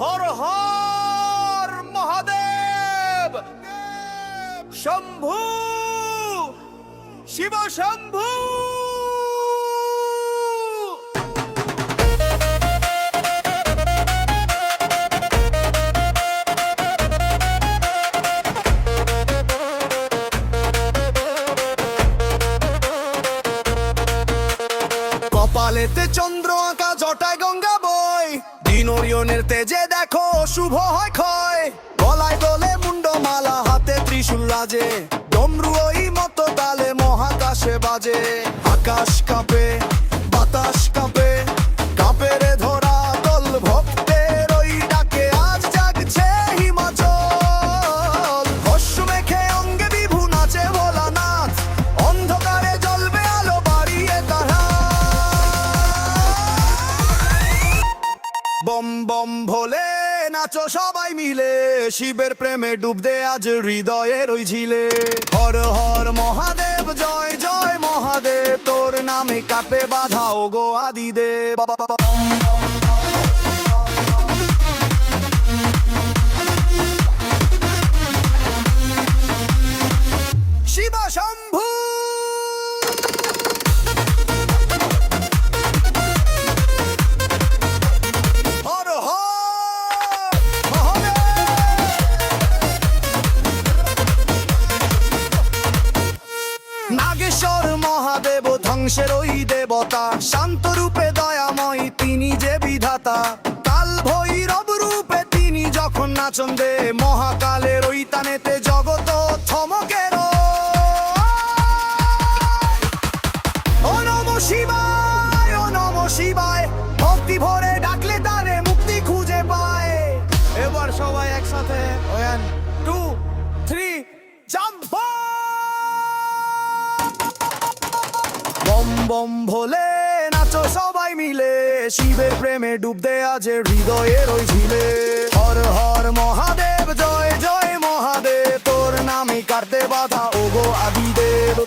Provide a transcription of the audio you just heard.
হর হর মহাদেব, শম্ভু শিব শম্ভু। কপালেতে চন্দ্র আঁকা, জটায় গঙ্গা বই, দিন ওরিয়নের তেজে দেখো শুভ হয় ক্ষয়। গলায় দোলে মুন্ডমালা, হাতে ত্রিশূল রাজে, ডমরু ওই মতো তালে মহাকাশে বাজে। আকাশ কাঁপে, বাতাস কাঁপে, কাঁপে রে ধরা দল, ভক্তের ওই ডাকে আজ জাগছে হিমাচল। ভস্ম মেখে অঙ্গে বিভু নাচে ভোলানাথ, অন্ধকারে জ্বলবে আলো বাড়িয়ে তারা। বম বম ভোলে নাচো সবাই মিলে, শিবের প্রেমে ডুব দে আজ হৃদয়ের ওই ঝিলে। হর হর মহাদেব, জয় জয় মহাদেব, তোর নামে কাঁপে বাধা ও গো আদিদেব। শিব শম্ভু। হর হর মহাদেব। নাগেশ্বর মহাদেব ধ্বংসের ওই দেবতা, শান্ত রূপে দয়াময় তিনি যে বিধাতা। কাল ভৈরব রূপে তিনি যখন নাচন দে, মহাকালের ওই তানেতে জগত থমকের। ও নম শিবায়, ও নম শিবায়, ভক্তি ভরে ডাকলে তারে মুক্তি খুঁজে পায়। এবার সবাই একসাথে 1 2 3 জাম্প। বম বম ভোলে নাচো সবাই মিলে, শিবের প্রেমে ডুব দে আজ হৃদয়ের ওই ঝিলে। হর হর মহাদেব, জয় জয় মহাদেব, তোর নামে কাটতে বাধা ও গো আদিদেব।